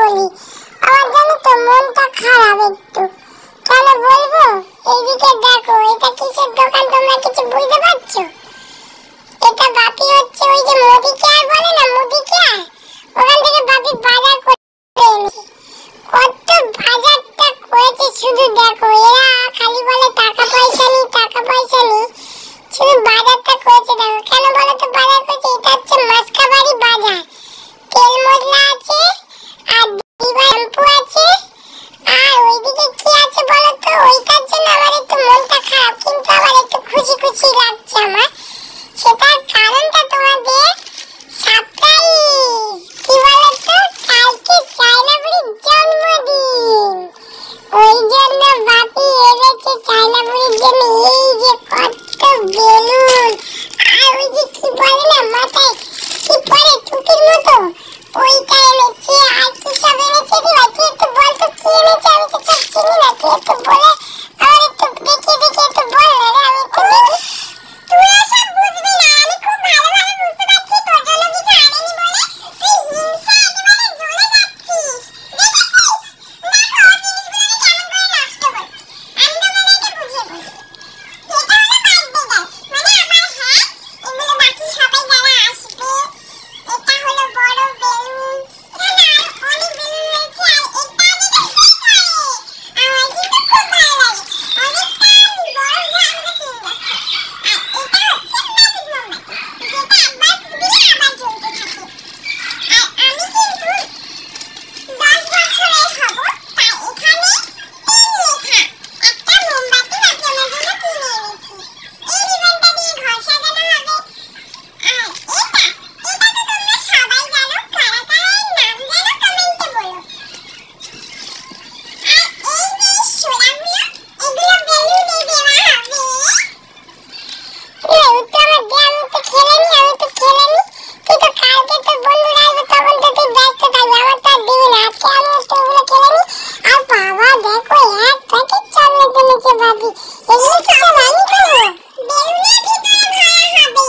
বলি, আমার জানো তো মনটা খারাপ একটু। কেন বলবো? এইদিকে দেখো, এটা কিসের দোকান তোমরা কিছু বুঝতে পারছো? এটা বাপি হচ্ছে ওই যে মুদি কেয়ার বলে না, মুদি কেয়ার, ওখান থেকে বাপি বাজার করে এনেছে। কত বাজারটা করেছে শুধু দেখো, এরা খালি বলে টাকা পয়সা নেই, টাকা পয়সা নেই, শুধু বাজারটা করেছে দেখো। কেন বলো তো বাজার করেছে? এটা হচ্ছে মাসকাবাড়ি বাজার। তেল মশলা আছে, আর দিবা শ্যাম্পু আছে, আর ওইদিকে কি আছে বলো তো? ওইটার জন্য আমার একটু মনটা খারাপ, কিন্তু আবার একটু খুশি খুশি লাগছে আমার। সেটার কারণটা তোমাদের সারপ্রাইজ। কি বলো তো? কালকে চায়না বুড়ির জন্মদিন, ওই জন্য বাপি এনেছে চায়না বুড়ির জন্য এই যে কত বেলুন, আর ওই যে কি বলে না মাথায় কি পরে টুপির মতো, ওইটা এনেছে। আর কি সব এনেছে রে ভাই? তুই একটু বল তো কি এনেছে, আমি তো সব চিনি না। তুই একটু বলে আমার একটু দেখিয়ে দেখিয়ে একটু বল না রে, আমি একটু দেখি। তুই সব বুঝবি না, আমি খুব ভালোভাবে বুঝতে পারছি তোর জন্য কিছু আনেনি বলে তুই হিংসা একেবারে জ্বলে যাচ্ছিস। দেখেছিস? দেখো জিনিসগুলো কেমন করে নষ্ট করছিস। আমি তোকে এটা বুঝিয়ে বলি। এটা হলো বার্থডে গার্ল, মানে আমার হ্যাঁ, এগুলো বাকি সবাই যারা আসবে। এটা হলো বড় বেলুন, এখানে আর অনেক বেলুন রয়েছে। আর এটা দিতে কি করে আমার কিন্তু খুব ভালো লাগে, অনেকটা বড় ঝান্ডা কিনে গেছে। আর এটা হচ্ছে ম্যাজিক মোমবাতি, যেটা একবার ফুটলে আবার জ্বলতে থাকে। আর আমি কিন্তু 10 বছরের হব, তাই এখানে 10 লেখা একটা মোমবাতি বাপি আমার জন্য কিনে এনেছি। এই রিবনটা দিয়ে ঘর সাজানো হবে। আর এটা তো তোমরা সবাই জানো, কারা কারা এর নাম জানো কমেন্টে বলো। আর এই যে সোলাগুলো, এগুলো বেলুনে দেওয়া হবে। আমি তো খেলে নি। তুই তো কালকে তো বন্ধুরা আসবে, তখন তো তুই ব্যস্ত থাকবি, আমার তো আর দিবি না। আজকে আমি একটু ওগুলো খেলে নি। আর বাবা দেখো, এক প্যাকেট চকলেট এনেছে বাপি। এগুলো কি সব আমি খাবো? বেলুনের ভিতরে ভরা হবে।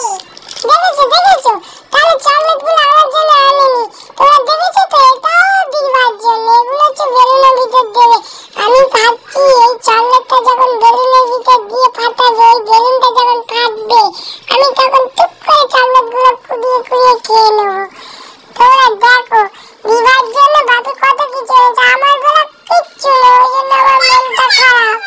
দেখেছো? তাহলে চকলেটগুলো আমার জন্য আনেনি। তোমরা দেখেছো তো? এটাও দিবার জন্য। এগুলো হচ্ছে বেলুনের ভিতর দেবে। আমি ভাবছি এই চকলেটটা যখন বেলুনের ভিতর দিয়ে ফাটাবে, এই বেলুনটা যখন ফাটবে, আমি তখন টুক করে চকলেটগুলো কুড়িয়ে কুড়িয়ে খেয়ে নেবো। তোমরা দেখো, দিবার জন্য বাপি কত কিছু এনেছে, আমার বেলা কিচ্ছু নেই, ওই জন্য আমার মনটা খারাপ।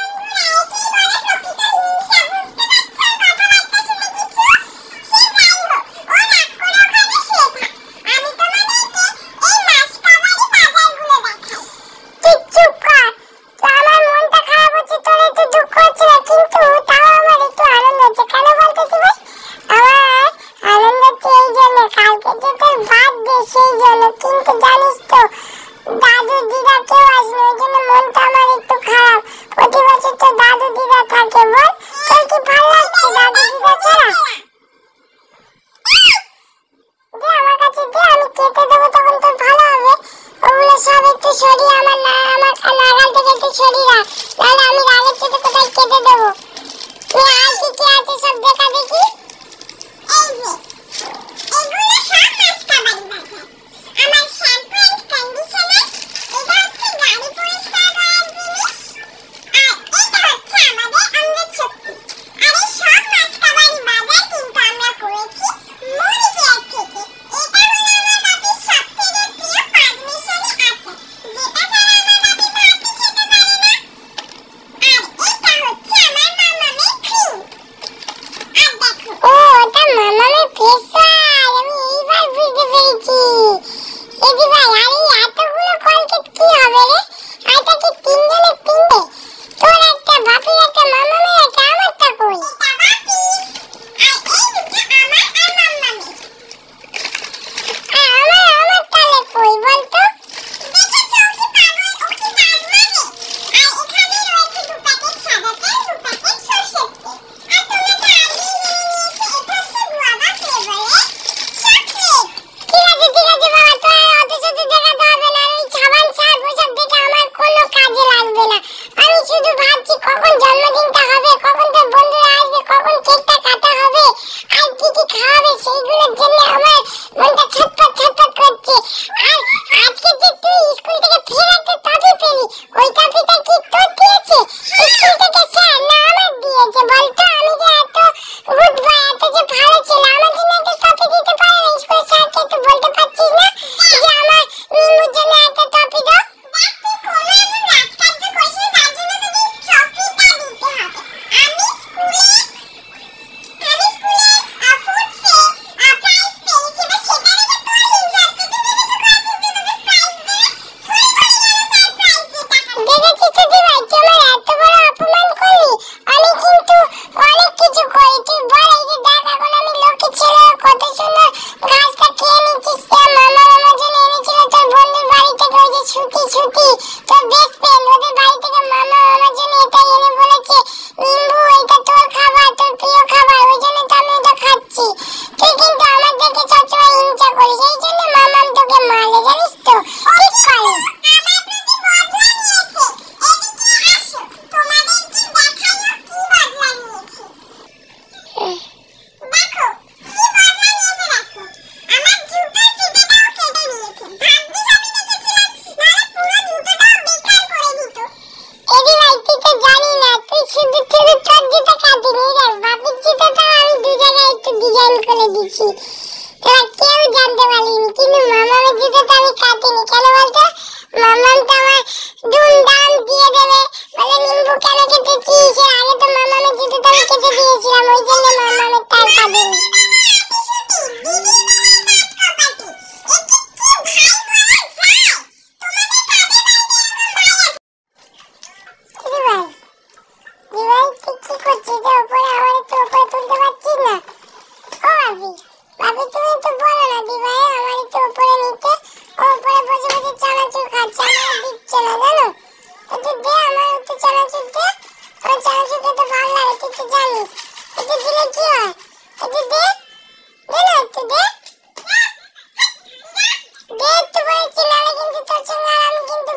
তোরা কেউ জানতে পারলিনি, কিন্তু মামামের জুতোটা আমি কাটিনি। কেন বলতো? মামাম তো আমার দুমদাম দিয়ে দেবে, বলে নিম্বু কেন কেটেছিস, আগে তো মামামের জুতোটা আমি কেটে দিয়েছিলাম, ওই জন্য মামামের তার কাটিনি। ভাবি তুমি তো বলো না দিভাই আমার একটু উপরে নিতে, ও উপরে বসে বসে চানাচুর খাচ্ছে, আমার দিচ্ছে না জানো। একটু দে আমার একটু চানাচুর দে, আমার চানাচুর খেতে ভালো লাগে তুই তো জানিস। একটু দিলে কি হয়, একটু দে, দে না একটু দে, দে একটু বলেছি, নাহলে কিন্তু তোর সঙ্গে আমি কিন্তু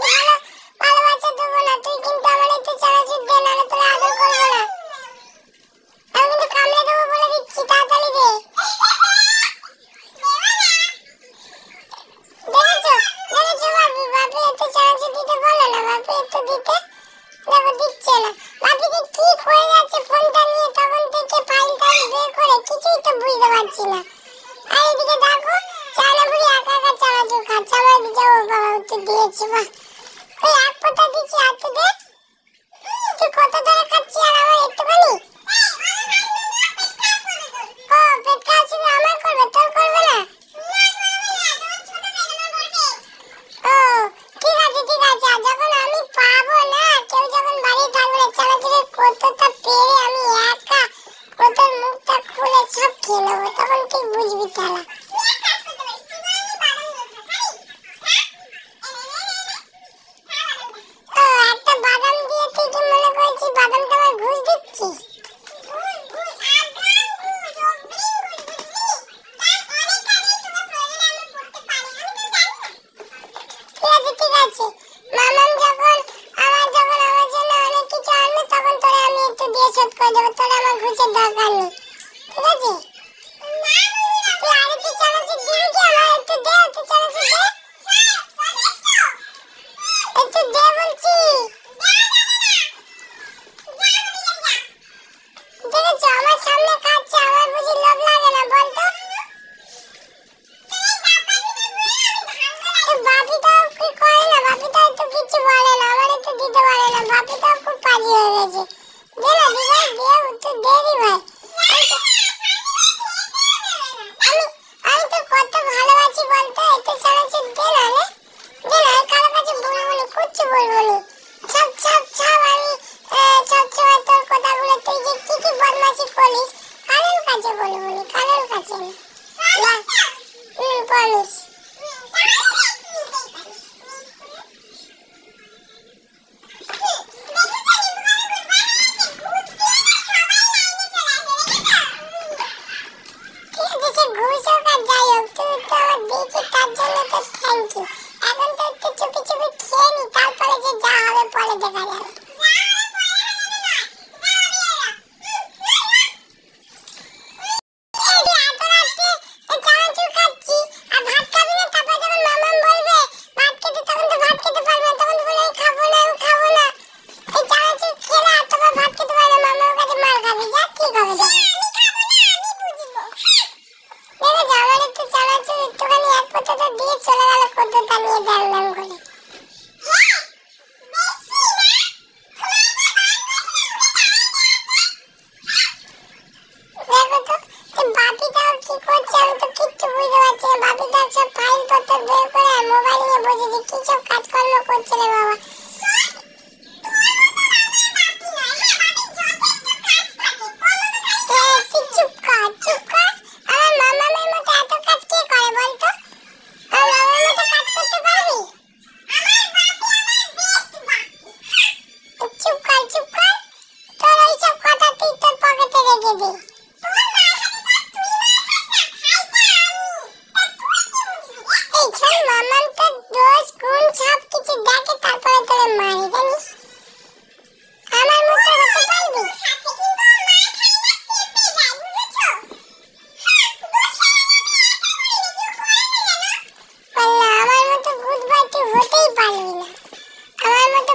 ভালোবাসা দেবো না। তুই কিন্তু আমার একটু চানাচুর দে, নাহলে তোর আদর করবো না, আমি কিন্তু কামড়ে দেবো বলে দিচ্ছি, তাড়াতাড়ি দে।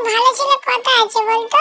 ভালো ছেলে কথা আছে বলতো?